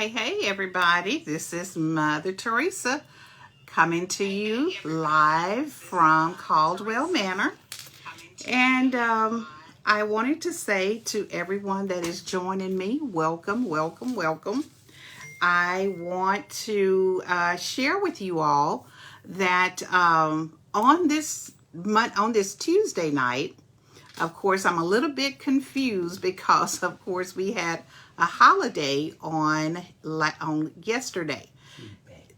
Hey, everybody. This is Mother Theresa coming to you live from Caldwell Manor. And I wanted to say to everyone that is joining me, welcome, welcome, welcome. I want to share with you all that on this Tuesday night, of course, I'm a little bit confused because, of course, we had a holiday on yesterday.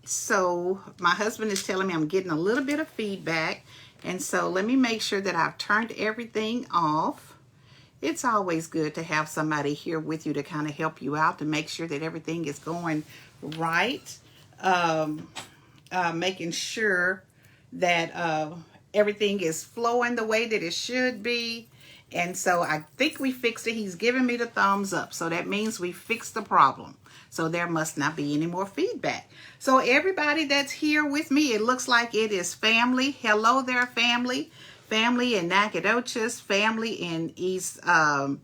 So my husband is telling me I'm getting a little bit of feedback. And so let me make sure that I've turned everything off. It's always good to have somebody here with you to kind of help you out, to make sure that everything is going right. Making sure that everything is flowing the way that it should be. And so I think we fixed it. He's giving me the thumbs up. So that means we fixed the problem. So there must not be any more feedback. So everybody that's here with me, it looks like it is family. Hello there, family. Family in Nacogdoches, family in in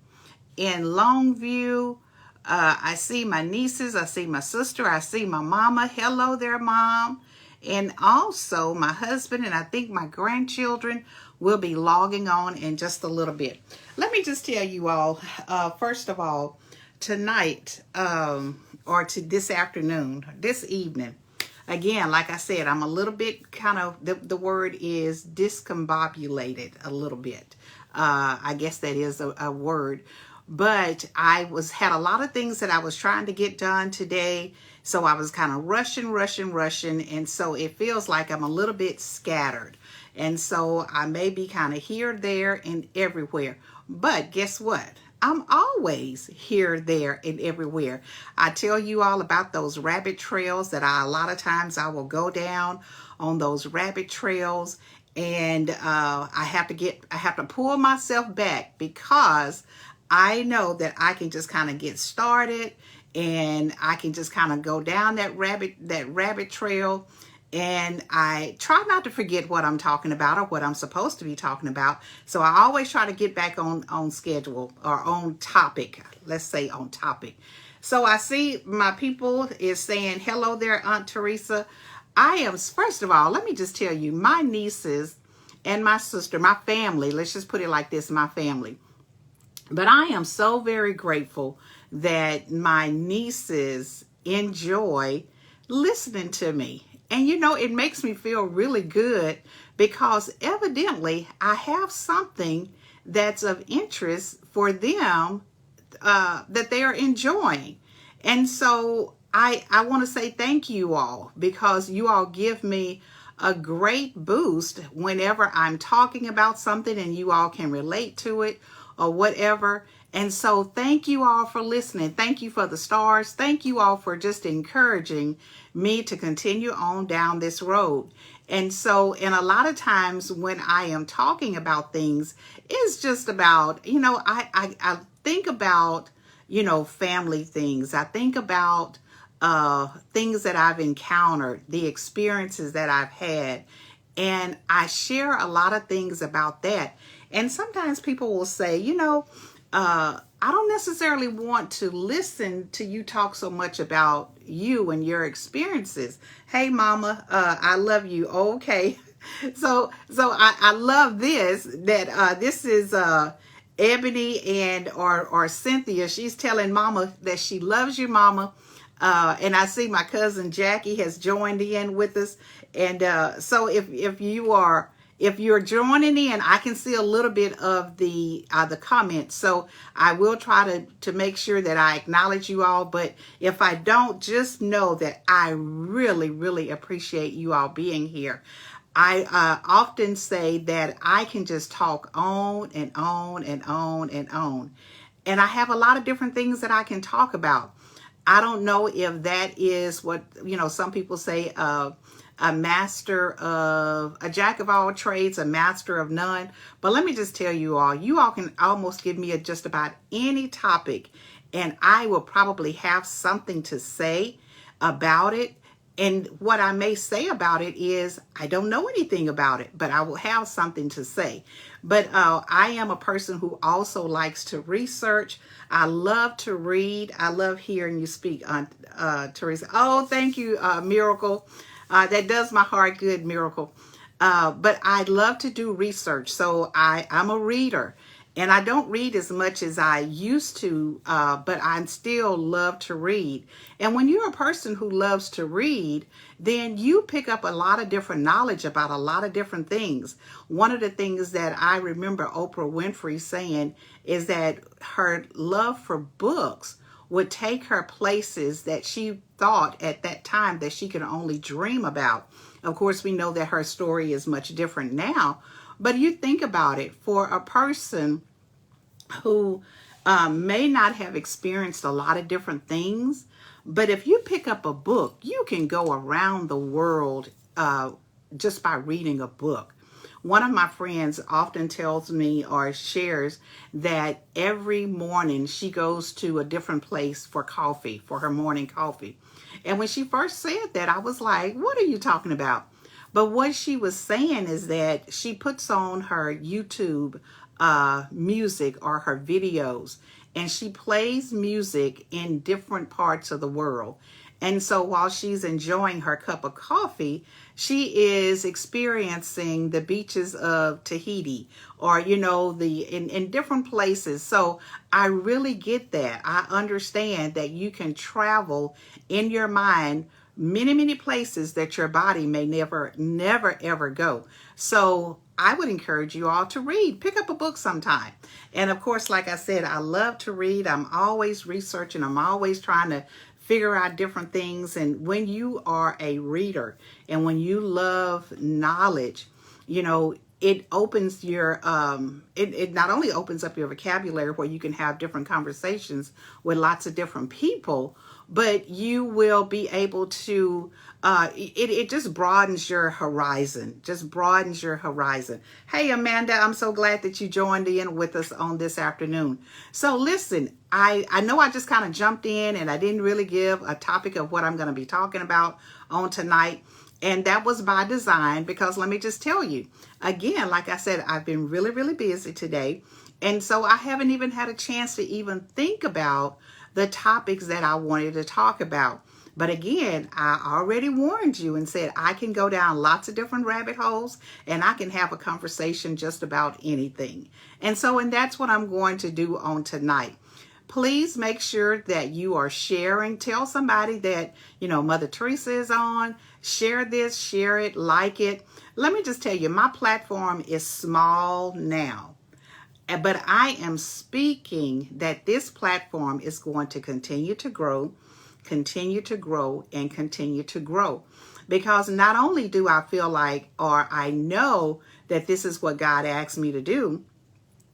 Longview. I see my nieces. I see my sister. I see my mama. Hello there, Mom. And also my husband and I think my grandchildren will be logging on in just a little bit. Let me just tell you all, first of all, tonight or to this afternoon, this evening, again, like I said, I'm a little bit kind of, the word is discombobulated a little bit. I guess that is a word. But I had a lot of things that I was trying to get done today. So I was kind of rushing. And so it feels like I'm a little bit scattered. And so I may be kind of here, there, and everywhere. But guess what? I'm always here, there, and everywhere. I tell you all about those rabbit trails that a lot of times I will go down on those rabbit trails. And I have to pull myself back because I know that I can just kind of get started and I can just kind of go down that rabbit trail. And I try not to forget what I'm talking about or what I'm supposed to be talking about. So I always try to get back on schedule or on topic. Let's say on topic. So I see my people is saying, hello there, Aunt Theresa. First of all, let me just tell you, my nieces and my sister, my family, let's just put it like this, my family. But I am so very grateful that my nieces enjoy listening to me. And you know, it makes me feel really good because evidently I have something that's of interest for them that they are enjoying. And so I want to say thank you all because you all give me a great boost whenever I'm talking about something and you all can relate to it or whatever. And so thank you all for listening. Thank you for the stars. Thank you all for just encouraging me to continue on down this road. And so, and a lot of times when I am talking about things, it's just about, you know, I think about, you know, family things. I think about things that I've encountered, the experiences that I've had. And I share a lot of things about that. And sometimes people will say, you know, I don't necessarily want to listen to you talk so much about you and your experiences. Hey, Mama, I love you. Okay. So I love this, that this is Ebony and or Cynthia. She's telling Mama that she loves you, Mama. And I see my cousin Jackie has joined in with us. And so if you're joining in, I can see a little bit of the comments. So I will try to make sure that I acknowledge you all. But if I don't, just know that I really, really appreciate you all being here. I often say that I can just talk on and on and on and on. And I have a lot of different things that I can talk about. I don't know if that is what, you know, some people say, a jack of all trades, a master of none. But let me just tell you all can almost give me just about any topic and I will probably have something to say about it. And what I may say about it is, I don't know anything about it, but I will have something to say. But I am a person who also likes to research. I love to read. I love hearing you speak, Theresa. Oh, thank you, Miracle. That does my heart good, Miracle. But I love to do research. So I'm a reader. And I don't read as much as I used to, but I still love to read. And when you're a person who loves to read, then you pick up a lot of different knowledge about a lot of different things. One of the things that I remember Oprah Winfrey saying is that her love for books would take her places that she thought at that time that she could only dream about. Of course, we know that her story is much different now. But you think about it, for a person who may not have experienced a lot of different things, but if you pick up a book, you can go around the world just by reading a book. One of my friends often tells me or shares that every morning she goes to a different place for coffee, for her morning coffee. And when she first said that, I was like, what are you talking about? But what she was saying is that she puts on her YouTube music or her videos, and she plays music in different parts of the world. And so while she's enjoying her cup of coffee, she is experiencing the beaches of Tahiti, or, you know, in different places. So I really get that. I understand that you can travel in your mind many places that your body may never ever go. So I would encourage you all to read. Pick up a book sometime. And of course, like I said, I love to read. I'm always researching. I'm always trying to figure out different things. And when you are a reader and when you love knowledge, you know, it opens your it not only opens up your vocabulary where you can have different conversations with lots of different people, but you will be able to it just broadens your horizon. Just broadens your horizon. Hey, Amanda, I'm so glad that you joined in with us on this afternoon. So listen, I know I just kind of jumped in and I didn't really give a topic of what I'm going to be talking about on tonight. And that was by design, because let me just tell you, again, like I said, I've been really busy today. And so I haven't even had a chance to even think about the topics that I wanted to talk about. But again, I already warned you and said I can go down lots of different rabbit holes and I can have a conversation just about anything. And that's what I'm going to do on tonight. Please make sure that you are sharing. Tell somebody that, you know, Mother Theresa is on. Share this, share it, like it. Let me just tell you, my platform is small now. But I am speaking that this platform is going to continue to grow, and continue to grow. Because not only do I feel like, or I know that this is what God asked me to do,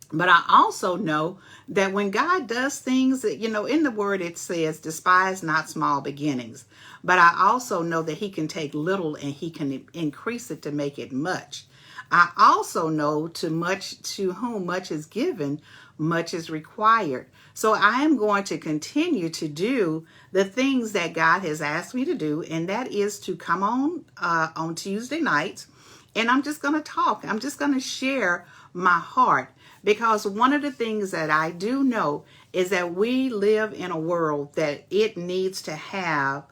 but I also know that when God does things, you know, in the word it says, despise not small beginnings. But I also know that he can take little and he can increase it to make it much. I also know to whom much is given, much is required. So I am going to continue to do the things that God has asked me to do, and that is to come on Tuesday nights, and I'm just going to talk. I'm just going to share my heart, because one of the things that I do know is that we live in a world that it needs to have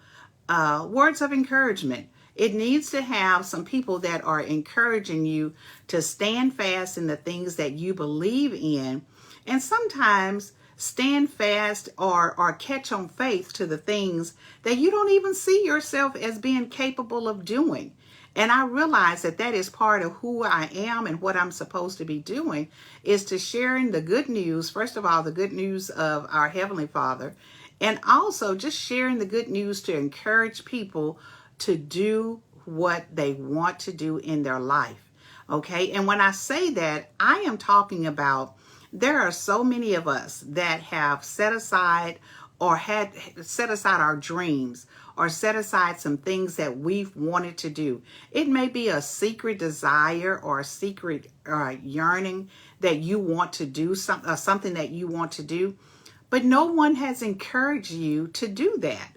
words of encouragement. It needs to have some people that are encouraging you to stand fast in the things that you believe in, and sometimes stand fast or catch on faith to the things that you don't even see yourself as being capable of doing. And I realize that that is part of who I am, and what I'm supposed to be doing is to sharing the good news. First of all, the good news of our Heavenly Father, and also just sharing the good news to encourage people to do what they want to do in their life. Okay. And when I say that, I am talking about, there are so many of us that have set aside or had set aside our dreams, or set aside some things that we've wanted to do. It may be a secret desire or a secret yearning that you want to do, something that you want to do, but no one has encouraged you to do that.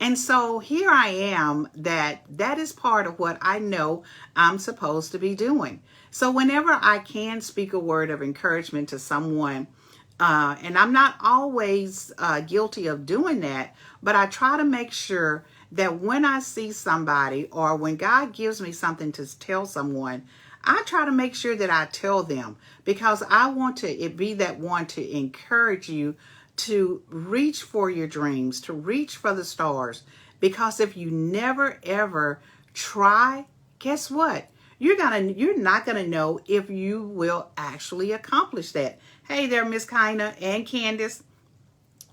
And so here I am, that is part of what I know I'm supposed to be doing. So whenever I can speak a word of encouragement to someone, and I'm not always guilty of doing that, but I try to make sure that when I see somebody or when God gives me something to tell someone, I try to make sure that I tell them, because I want to be that one to encourage you to reach for your dreams, to reach for the stars. Because if you never ever try, guess what? You're not gonna know if you will actually accomplish that. Hey there, Miss Kina and Candace.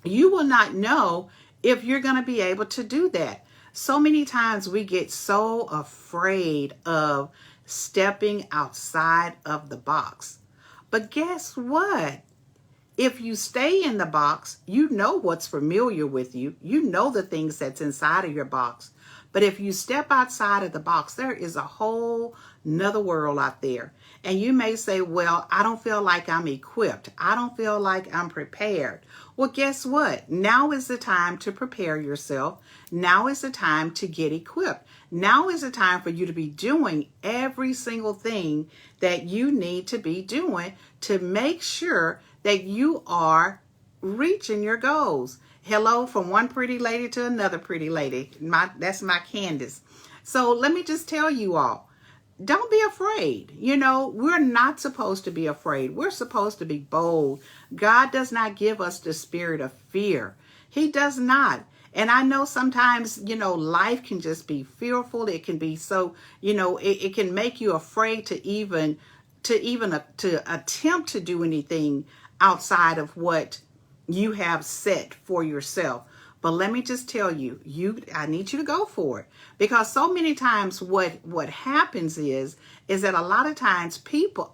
You will not know if you're gonna be able to do that. So many times we get so afraid of stepping outside of the box. But guess what? If you stay in the box, you know what's familiar with you. You know the things that's inside of your box. But if you step outside of the box, there is a whole nother world out there. And you may say, well, I don't feel like I'm equipped. I don't feel like I'm prepared. Well, guess what? Now is the time to prepare yourself. Now is the time to get equipped. Now is the time for you to be doing every single thing that you need to be doing to make sure that you are reaching your goals. Hello from one pretty lady to another pretty lady. That's my Candace. So let me just tell you all, don't be afraid. You know, we're not supposed to be afraid. We're supposed to be bold. God does not give us the spirit of fear. He does not. And I know sometimes, you know, life can just be fearful. It can be so, you know, it can make you afraid to even attempt to do anything outside of what you have set for yourself. But let me just tell you, I need you to go for it, because so many times what happens is that a lot of times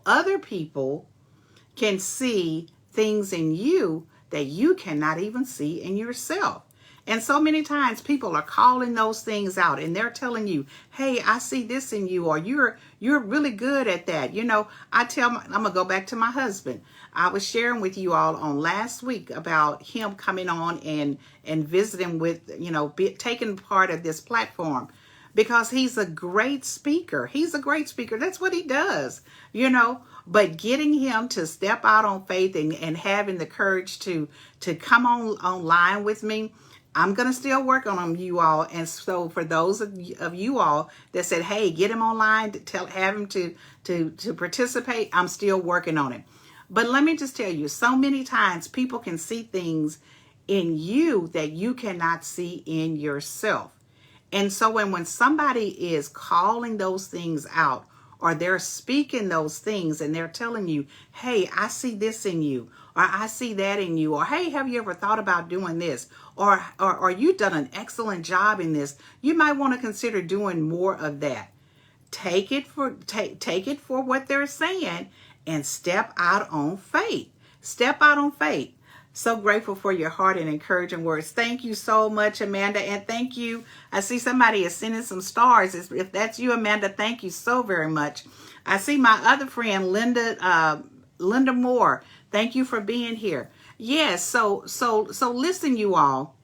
other people can see things in you that you cannot even see in yourself. And so many times people are calling those things out and they're telling you, hey, I see this in you, or you're really good at that. You know, I'm going to go back to my husband. I was sharing with you all on last week about him coming on and visiting with, you know, taking part of this platform, because he's a great speaker. He's a great speaker. That's what he does, you know. But getting him to step out on faith and having the courage to come online with me, I'm going to still work on them, you all. And so for those of you all that said, hey, get him online, have him to participate, I'm still working on it. But let me just tell you, so many times people can see things in you that you cannot see in yourself. And so when somebody is calling those things out, or they're speaking those things and they're telling you, hey, I see this in you, or I see that in you, or hey, have you ever thought about doing this? Or you've done an excellent job in this. You might want to consider doing more of that. Take it for what they're saying and step out on faith. Step out on faith. So grateful for your heart and encouraging words. Thank you so much, Amanda. And thank you. I see somebody is sending some stars. If that's you, Amanda, thank you so very much. I see my other friend, Linda Moore. Thank you for being here. Yes. So listen, you all,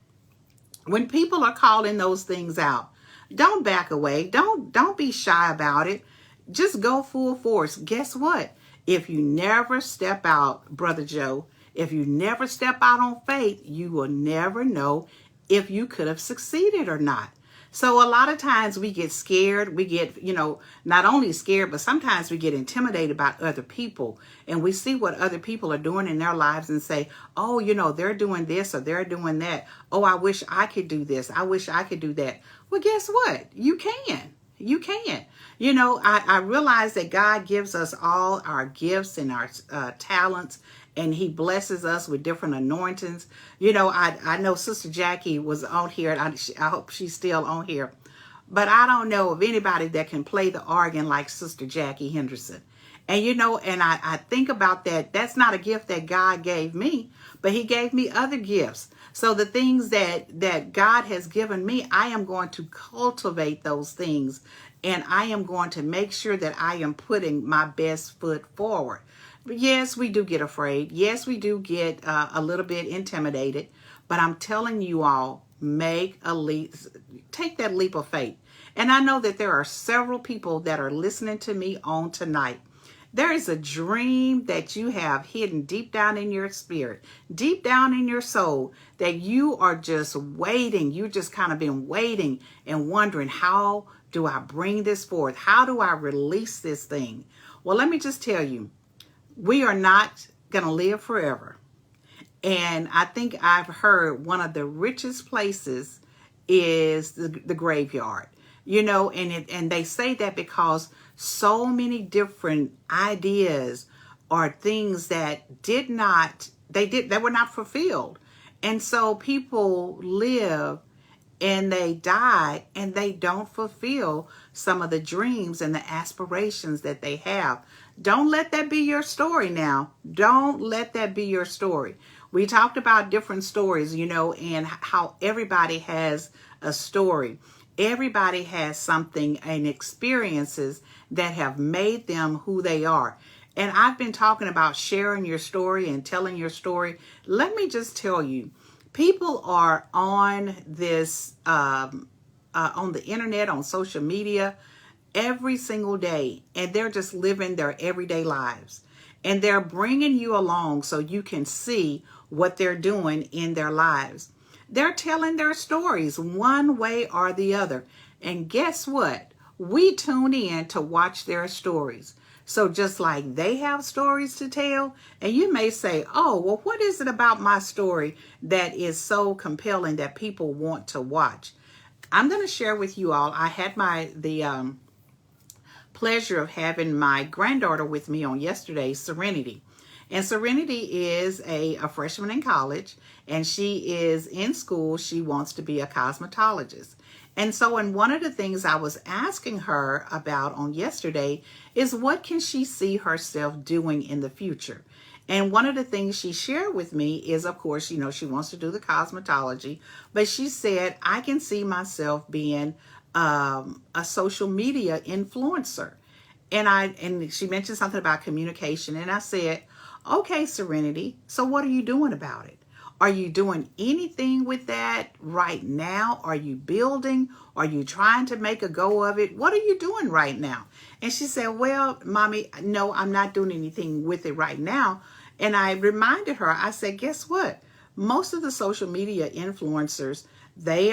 when people are calling those things out, don't back away. Don't be shy about it. Just go full force. Guess what? If you never step out, Brother Joe, if you never step out on faith, you will never know if you could have succeeded or not. So a lot of times we get scared. We get, you know, not only scared, but sometimes we get intimidated by other people. And we see what other people are doing in their lives and say, oh, you know, they're doing this or they're doing that. Oh, I wish I could do this. I wish I could do that. Well, guess what? You can. You can. You know, I realize that God gives us all our gifts and our talents, and he blesses us with different anointings. You know, I know Sister Jackie was on here, and I hope she's still on here. But I don't know of anybody that can play the organ like Sister Jackie Henderson. And, you know, and I think about that. That's not a gift that God gave me, but he gave me other gifts. So the things that God has given me, I am going to cultivate those things. And I am going to make sure that I am putting my best foot forward. But yes, we do get afraid. Yes, we do get a little bit intimidated. But I'm telling you all, make a leap, take that leap of faith. And I know that there are several people that are listening to me on tonight. There is a dream that you have hidden deep down in your spirit, deep down in your soul, that you are just waiting. You just kind of been waiting and wondering, how do I bring this forth? How do I release this thing? Well, let me just tell you, we are not going to live forever. And I think I've heard one of the richest places is the graveyard. You know, and they say that because so many different ideas or things that were not fulfilled. And so people live and they die and they don't fulfill some of the dreams and the aspirations that they have. Don't let that be your story now. Don't let that be your story. We talked about different stories, you know, and how everybody has a story. Everybody has something and experiences that have made them who they are. And I've been talking about sharing your story and telling your story. Let me just tell you, people are on this, on the internet, on social media, every single day, and they're just living their everyday lives. And they're bringing you along so you can see what they're doing in their lives. They're telling their stories one way or the other. And guess what? We tune in to watch their stories. So just like they have stories to tell, and you may say, oh, well, what is it about my story that is so compelling that people want to watch? I'm going to share with you all. I had the pleasure of having my granddaughter with me on yesterday, Serenity. And Serenity is a freshman in college, and she is in school. She wants to be a cosmetologist. And so, and one of the things I was asking her about on yesterday is, what can she see herself doing in the future? And one of the things she shared with me is, of course, you know, she wants to do the cosmetology, but she said, I can see myself being a social media influencer. And she mentioned something about communication, and I said, okay, Serenity, so what are you doing about it? Are you doing anything with that right now? Are you building? Are you trying to make a go of it? What are you doing right now? And she said, well, Mommy, no, I'm not doing anything with it right now. And I reminded her, I said, guess what? Most of the social media influencers, they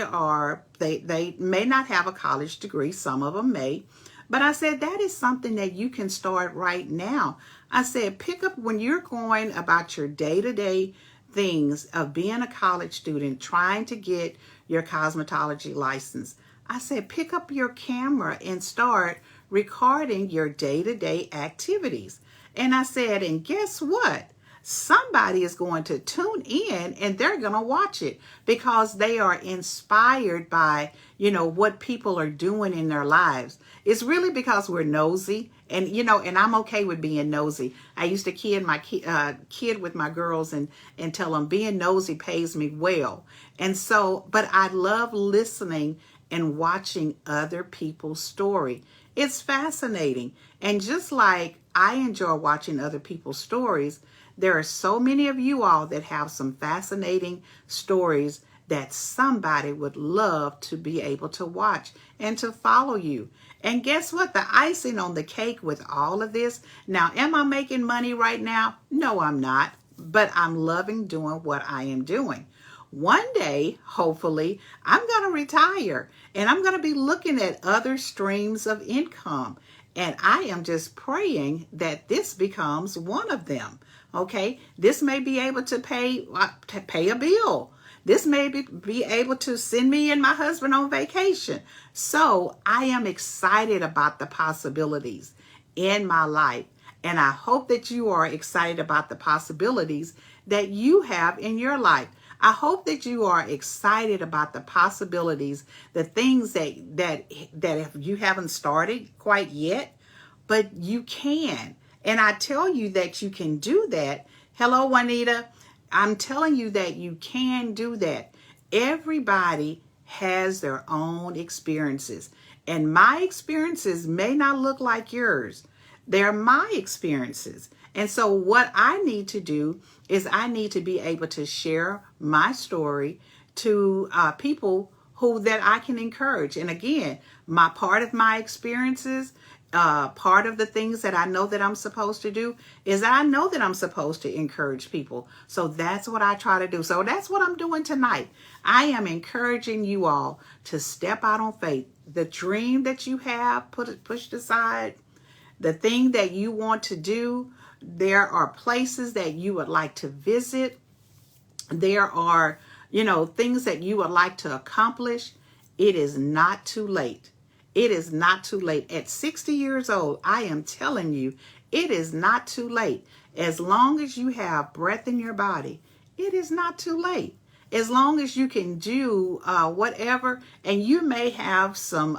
may not have a college degree. Some of them may. But I said, that is something that you can start right now. I said, pick up when you're going about your day-to-day things of being a college student, trying to get your cosmetology license. I said, pick up your camera and start recording your day-to-day activities. And I said, and guess what? Somebody is going to tune in and they're going to watch it because they are inspired by, you know, what people are doing in their lives. It's really because we're nosy. And, you know, and I'm okay with being nosy. I used to kid with my girls and tell them being nosy pays me well. And so, but I love listening and watching other people's story. It's fascinating. And just like I enjoy watching other people's stories, there are so many of you all that have some fascinating stories that somebody would love to be able to watch and to follow you. And guess what? The icing on the cake with all of this. Now, am I making money right now? No, I'm not. But I'm loving doing what I am doing. One day, hopefully, I'm going to retire and I'm going to be looking at other streams of income. And I am just praying that this becomes one of them. Okay, this may be able to pay a bill. This may be able to send me and my husband on vacation. So I am excited about the possibilities in my life. And I hope that you are excited about the possibilities that you have in your life. I hope that you are excited about the possibilities, the things that if you haven't started quite yet, but you can. And I tell you that you can do that. Hello, Juanita. I'm telling you that you can do that. Everybody has their own experiences. And my experiences may not look like yours. They're my experiences. And so what I need to do is I need to be able to share my story to people who that I can encourage. And again, my part of my experiences, part of the things that I know that I'm supposed to do is that I know that I'm supposed to encourage people. So that's what I try to do. So that's what I'm doing tonight. I am encouraging you all to step out on faith. The dream that you have, pushed aside. The thing that you want to do. There are places that you would like to visit. There are, things that you would like to accomplish. It is not too late. It is not too late. At 60 years old, I am telling you, it is not too late. As long as you have breath in your body, it is not too late. As long as you can do whatever, and you may have some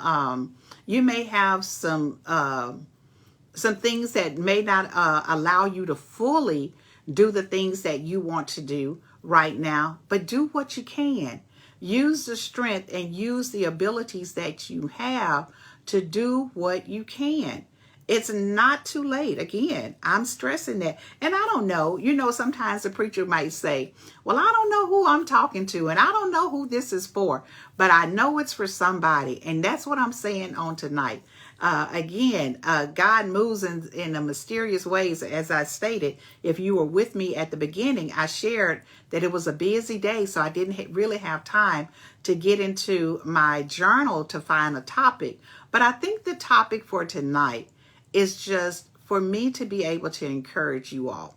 things that may not allow you to fully do the things that you want to do right now, but do what you can. Use the strength and use the abilities that you have to do what you can. It's not too late. Again, I'm stressing that. And I don't know, sometimes the preacher might say, well, I don't know who I'm talking to, and I don't know who this is for, but I know it's for somebody. And that's what I'm saying on tonight. God moves in a mysterious ways. As I stated, if you were with me at the beginning, I shared that it was a busy day, so I didn't really have time to get into my journal to find a topic. But I think the topic for tonight is just for me to be able to encourage you all,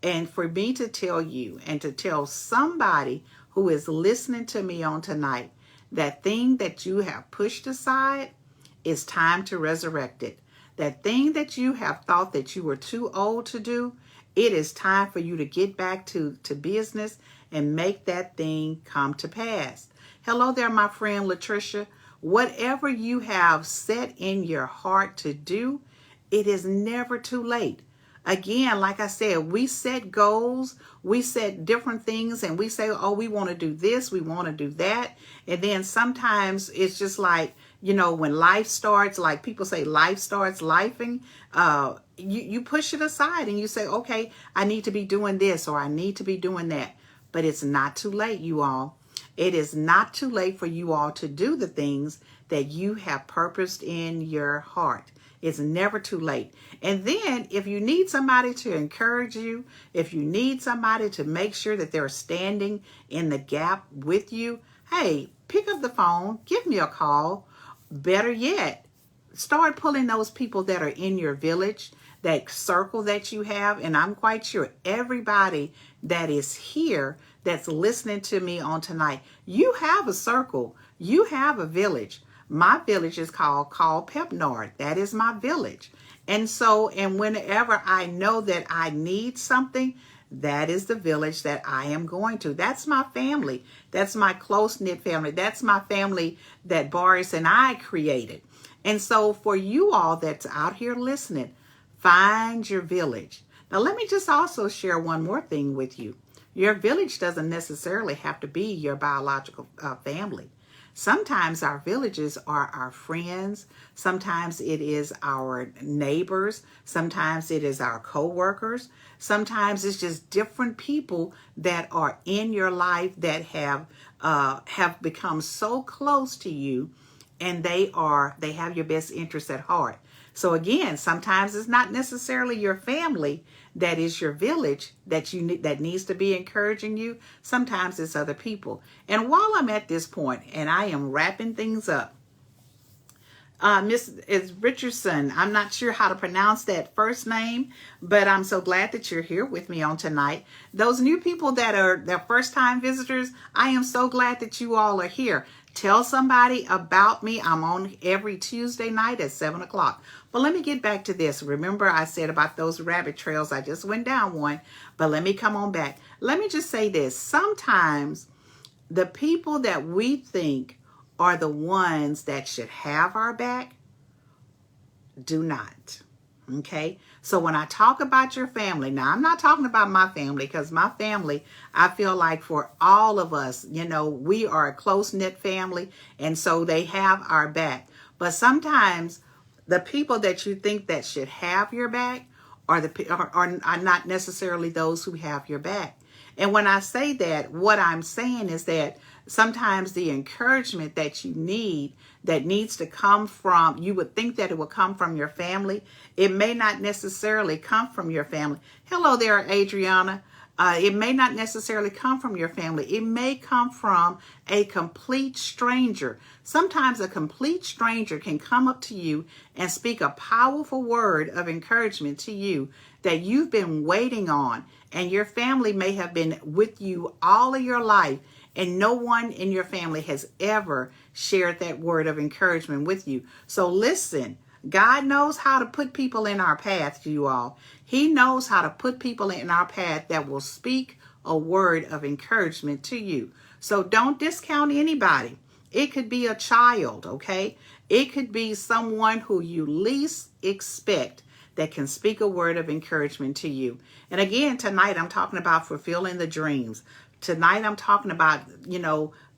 and for me to tell you and to tell somebody who is listening to me on tonight, that thing that you have pushed aside, it's time to resurrect it. That thing that you have thought that you were too old to do, it is time for you to get back to business and make that thing come to pass. Hello there, my friend Latricia. Whatever you have set in your heart to do, it is never too late. Again, like I said, we set goals, we set different things, and we say, oh, we want to do this, we want to do that. And then sometimes it's just like, when life starts, like people say, life starts lifing, you push it aside and you say, okay, I need to be doing this or I need to be doing that. But it's not too late, you all. It is not too late for you all to do the things that you have purposed in your heart. It's never too late. And then if you need somebody to encourage you, if you need somebody to make sure that they're standing in the gap with you, hey, pick up the phone, give me a call. Better yet, start pulling those people that are in your village, that circle that you have. And I'm quite sure everybody that is here that's listening to me on tonight, you have a circle, you have a village. My village is called Pepnard. That is my village. And whenever I know that I need something, that is the village that I am going to. That's my family. That's my close-knit family. That's my family that Boris and I created. And so for you all that's out here listening, find your village. Now, let me just also share one more thing with you. Your village doesn't necessarily have to be your biological family. Sometimes our villages are our friends. Sometimes it is our neighbors. Sometimes it is our co-workers. Sometimes it's just different people that are in your life that have become so close to you, and they have your best interests at heart. So again, sometimes it's not necessarily your family that is your village that needs to be encouraging you. Sometimes it's other people. And while I'm at this point and I am wrapping things up, Miss Richardson, I'm not sure how to pronounce that first name, but I'm so glad that you're here with me on tonight. Those new people that are their first time visitors, I am so glad that you all are here. Tell somebody about me. I'm on every Tuesday night at 7 o'clock. But let me get back to this. Remember I said about those rabbit trails. I just went down one, but let me come on back. Let me just say this. Sometimes the people that we think are the ones that should have our back do not. Okay? So when I talk about your family, now I'm not talking about my family, because my family, I feel like for all of us, we are a close-knit family, and so they have our back. But sometimes the people that you think that should have your back are not necessarily those who have your back. And when I say that, what I'm saying is that sometimes the encouragement that you need, that needs to come from, you would think that it will come from your family. It may not necessarily come from your family. Hello there, Adriana. It may not necessarily come from your family. It may come from a complete stranger. Sometimes a complete stranger can come up to you and speak a powerful word of encouragement to you that you've been waiting on, and your family may have been with you all of your life, and no one in your family has ever shared that word of encouragement with you. So listen, God knows how to put people in our path, you all. He knows how to put people in our path that will speak a word of encouragement to you. So don't discount anybody. It could be a child, okay? It could be someone who you least expect that can speak a word of encouragement to you. And again, tonight I'm talking about fulfilling the dreams. Tonight I'm talking about,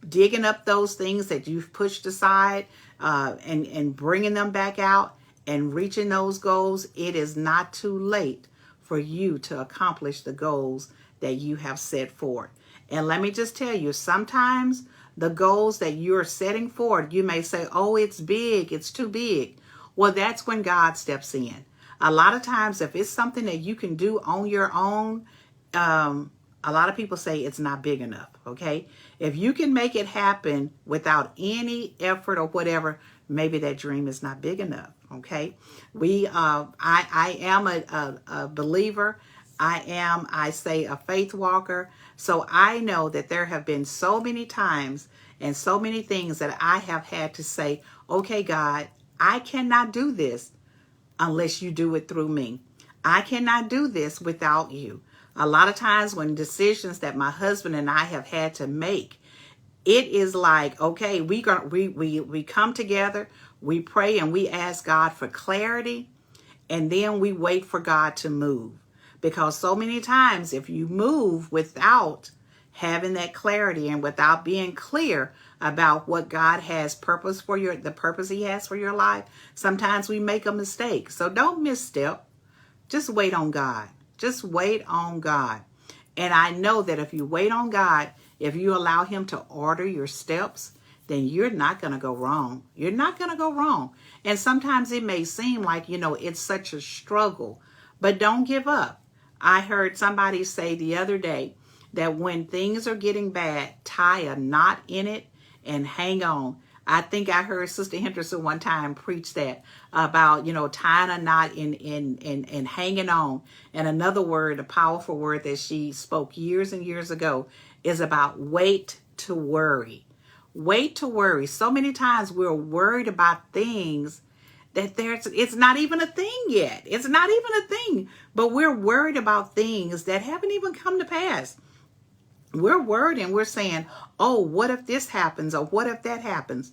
digging up those things that you've pushed aside and bringing them back out and reaching those goals. It is not too late for you to accomplish the goals that you have set forth. And let me just tell you, sometimes the goals that you're setting forward, you may say, oh, it's big, it's too big. Well, that's when God steps in. A lot of times, if it's something that you can do on your own, a lot of people say it's not big enough, okay? If you can make it happen without any effort or whatever, maybe that dream is not big enough, okay? I am a believer. I say a faith walker. So I know that there have been so many times and so many things that I have had to say, okay, God, I cannot do this unless you do it through me. I cannot do this without you. A lot of times when decisions that my husband and I have had to make, it is like, okay, we come together, we pray and we ask God for clarity, and then we wait for God to move. Because so many times if you move without having that clarity and without being clear about what God has purpose for the purpose he has for your life, sometimes we make a mistake. So don't misstep. Just wait on God. Just wait on God. And I know that if you wait on God, if you allow him to order your steps, then you're not going to go wrong. You're not going to go wrong. And sometimes it may seem like, it's such a struggle, but don't give up. I heard somebody say the other day that when things are getting bad, tie a knot in it and hang on. I think I heard Sister Henderson one time preach that about, tying a knot and hanging on. And another word, a powerful word that she spoke years and years ago, is about wait to worry. Wait to worry. So many times we're worried about things that it's not even a thing yet. It's not even a thing, but we're worried about things that haven't even come to pass. We're worried and we're saying, oh, what if this happens or what if that happens?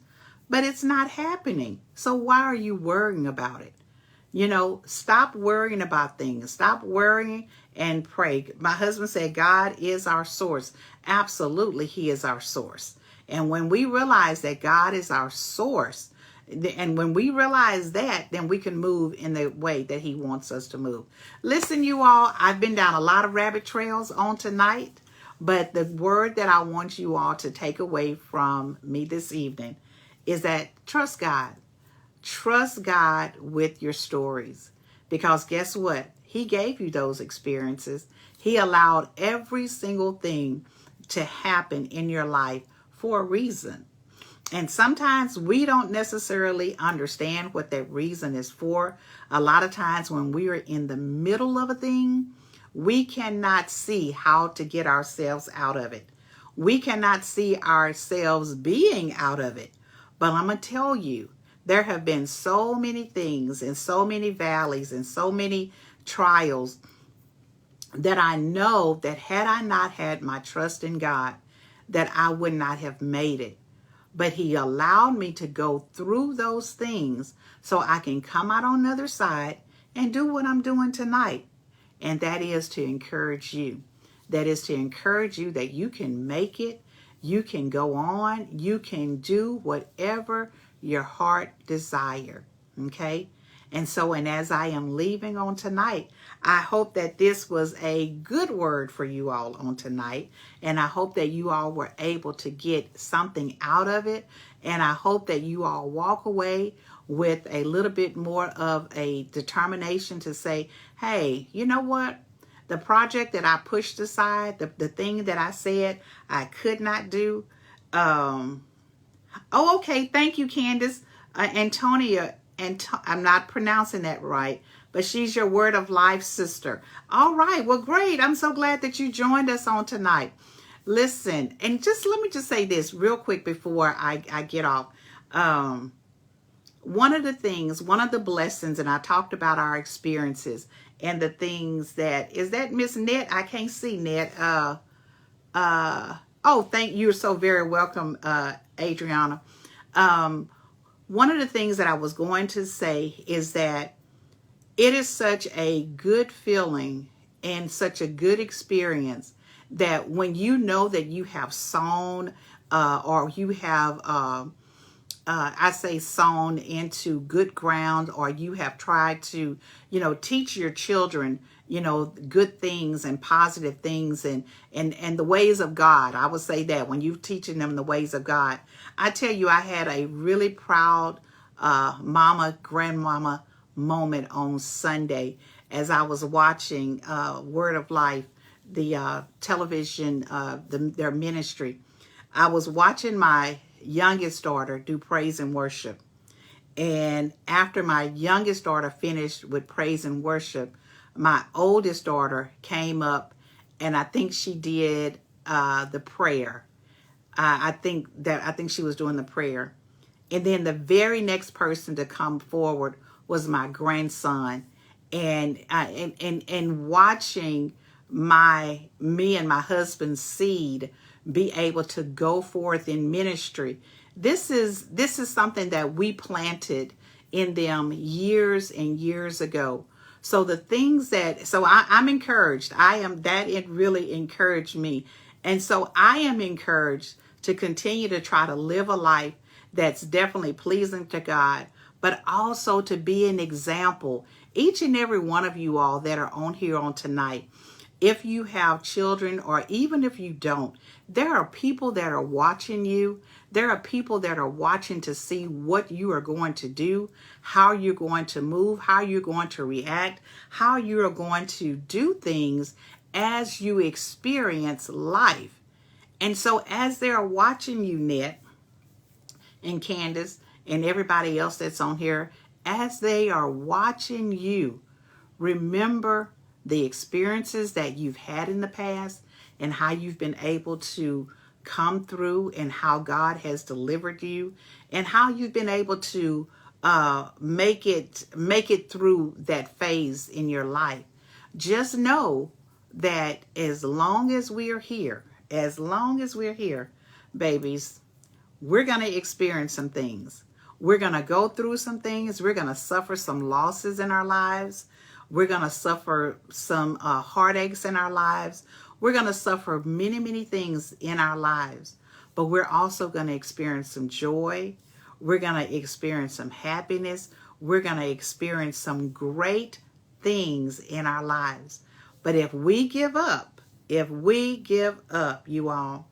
But it's not happening. So why are you worrying about it? Stop worrying about things. Stop worrying and pray. My husband said, God is our source. Absolutely, he is our source. And when we realize that God is our source, and when we realize that, then we can move in the way that he wants us to move. Listen, you all, I've been down a lot of rabbit trails on tonight, but the word that I want you all to take away from me this evening is that trust God. Trust God with your stories. Because guess what? He gave you those experiences. He allowed every single thing to happen in your life for a reason. And sometimes we don't necessarily understand what that reason is for. A lot of times when we are in the middle of a thing, we cannot see how to get ourselves out of it. We cannot see ourselves being out of it. But I'm going to tell you, there have been so many things and so many valleys and so many trials that I know that had I not had my trust in God, that I would not have made it. But he allowed me to go through those things so I can come out on the other side and do what I'm doing tonight. And that is to encourage you. That is to encourage you that you can make it. You can go on. You can do whatever your heart desire. Okay? And so, and as I am leaving on tonight, I hope that this was a good word for you all on tonight. And I hope that you all were able to get something out of it. And I hope that you all walk away with a little bit more of a determination to say, hey, you know what? The project that I pushed aside, the thing that I said I could not do. Oh, okay. Thank you, Candace. Antonia, I'm not pronouncing that right, but she's your Word of Life sister. All right. Well, great. I'm so glad that you joined us on tonight. Listen, and let me just say this real quick before I get off. One of the blessings, and I talked about our experiences and the things is that Miss Net? I can't see Net. Thank you. You're so very welcome, Adriana. One of the things that I was going to say is that it is such a good feeling and such a good experience that when you know that you have sown or you have, I say sown into good ground, or you have tried to, teach your children, good things and positive things and the ways of God. I would say that when you're teaching them the ways of God, I tell you, I had a really proud grandmama moment on Sunday as I was watching Word of Life, the television, their ministry. I was watching my youngest daughter do praise and worship. And after my youngest daughter finished with praise and worship, my oldest daughter came up and I think she did the prayer. I think she was doing the prayer. And then the very next person to come forward was my grandson. And watching me and my husband's seed be able to go forth in ministry. This is something that we planted in them years and years ago. So I'm encouraged. It really encouraged me. And so I am encouraged to continue to try to live a life that's definitely pleasing to God, but also to be an example. Each and every one of you all that are on here on tonight, if you have children or even if you don't, there are people that are watching you. There are people that are watching to see what you are going to do, how you're going to move, how you're going to react, how you are going to do things as you experience life. And so as they're watching you, Net and Candace and everybody else that's on here, as they are watching you, remember the experiences that you've had in the past and how you've been able to come through and how God has delivered you and how you've been able to make it through that phase in your life. Just know that as long as we're here, babies, we're going to experience some things. We're going to go through some things. We're going to suffer some losses in our lives. We're going to suffer some heartaches in our lives. We're going to suffer many, many things in our lives. But we're also going to experience some joy. We're going to experience some happiness. We're going to experience some great things in our lives. But if we give up, you all,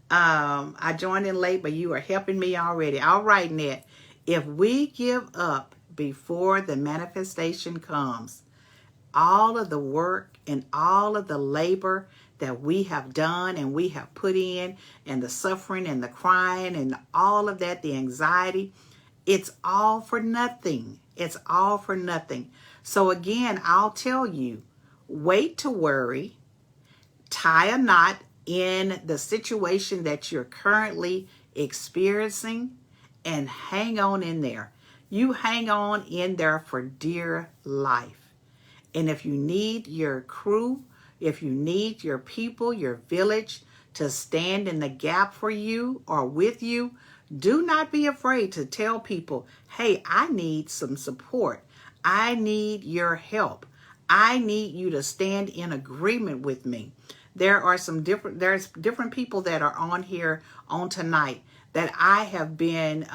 I joined in late, but you are helping me already. All right, Net. If we give up before the manifestation comes, all of the work and all of the labor that we have done and we have put in, and the suffering and the crying and all of that, the anxiety, it's all for nothing. It's all for nothing. So again, I'll tell you, wait to worry, tie a knot in the situation that you're currently experiencing, and hang on in there. You hang on in there for dear life. And if you need your crew, if you need your people, your village to stand in the gap for you or with you, do not be afraid to tell people, hey, I need some support. I need your help. I need you to stand in agreement with me. There's different people that are on here on tonight that I have been,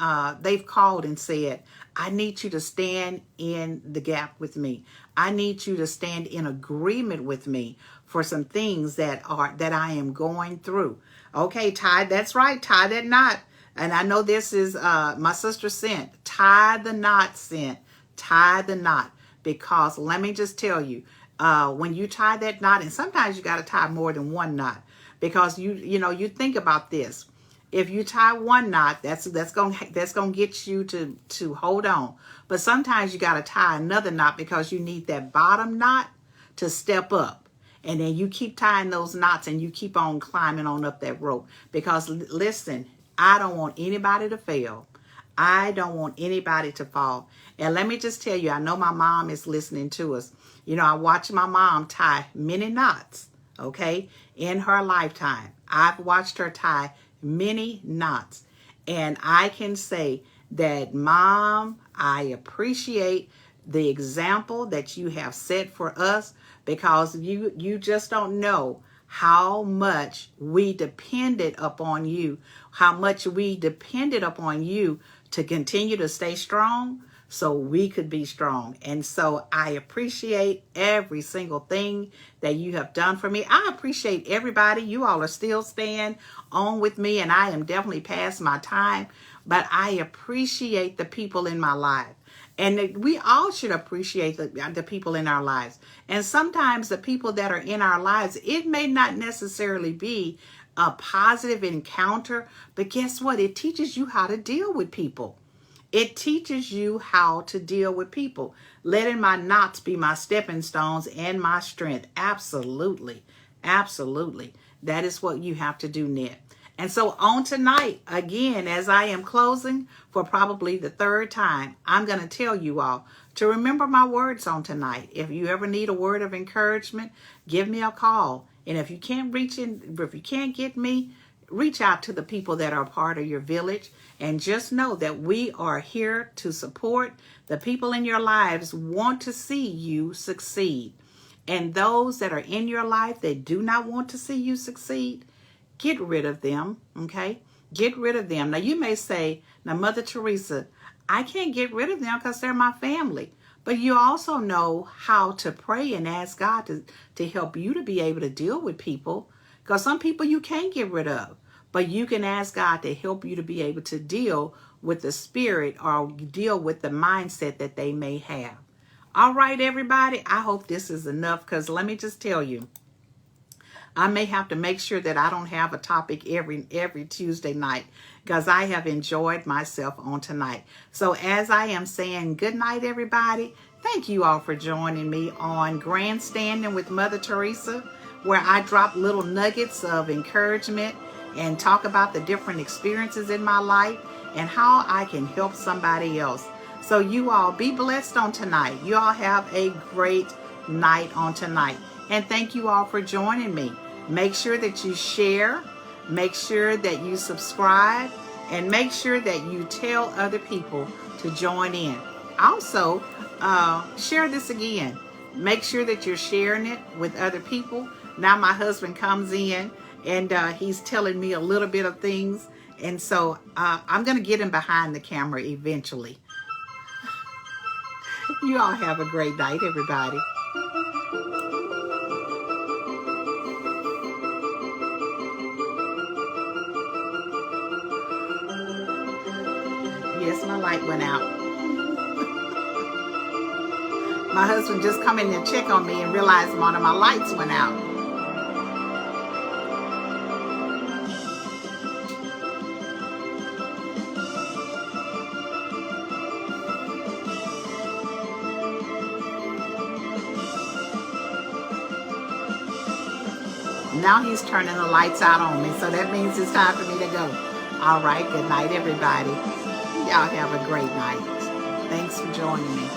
they've called and said, I need you to stand in the gap with me. I need you to stand in agreement with me for some things that I am going through. Okay, tie, that's right, tie that knot. And I know this is my sister sent. Tie the knot, sent. Tie the knot. Because let me just tell you, when you tie that knot, and sometimes you got to tie more than one knot, because you think about this. If you tie one knot, that's gonna get you to hold on. But sometimes you got to tie another knot because you need that bottom knot to step up. And then you keep tying those knots and you keep on climbing on up that rope. Because listen, I don't want anybody to fail. I don't want anybody to fall. And let me just tell you, I know my mom is listening to us. I watched my mom tie many knots, okay, in her lifetime. I've watched her tie many knots. And I can say that, Mom, I appreciate the example that you have set for us, because you just don't know how much we depended upon you, how much we depended upon you to continue to stay strong so we could be strong. And so I appreciate every single thing that you have done for me. I appreciate everybody. You all are still staying on with me, and I am definitely past my time, but I appreciate the people in my life. And we all should appreciate the people in our lives. And sometimes the people that are in our lives, it may not necessarily be a positive encounter, but guess what? It teaches you how to deal with people. It teaches you how to deal with people. Letting my knots be my stepping stones and my strength. Absolutely. Absolutely. That is what you have to do, Ned. And so on tonight, again, as I am closing for probably the third time, I'm going to tell you all to remember my words on tonight. If you ever need a word of encouragement, give me a call. And if you can't get me, reach out to the people that are part of your village. And just know that we are here to support. The people in your lives want to see you succeed. And those that are in your life that do not want to see you succeed, get rid of them, okay? Get rid of them. Now, you may say, now, Mother Theresa, I can't get rid of them because they're my family. But you also know how to pray and ask God to help you to be able to deal with people, because some people you can't get rid of. But you can ask God to help you to be able to deal with the spirit or deal with the mindset that they may have. All right, everybody, I hope this is enough, because let me just tell you, I may have to make sure that I don't have a topic every Tuesday night, because I have enjoyed myself on tonight. So as I am saying good night, everybody, thank you all for joining me on Grandstanding with Mother Theresa, where I drop little nuggets of encouragement and talk about the different experiences in my life and how I can help somebody else. So you all be blessed on tonight. You all have a great night on tonight. And thank you all for joining me. Make sure that you share, make sure that you subscribe, and make sure that you tell other people to join in. Also, share this again. Make sure that you're sharing it with other people. Now my husband comes in and he's telling me a little bit of things. And so I'm going to get him behind the camera eventually. You all have a great night, everybody. Yes, my light went out. My husband just come in and check on me and realized one of my lights went out. Now he's turning the lights out on me, so that means it's time for me to go. All right, good night, everybody. Y'all have a great night. Thanks for joining me.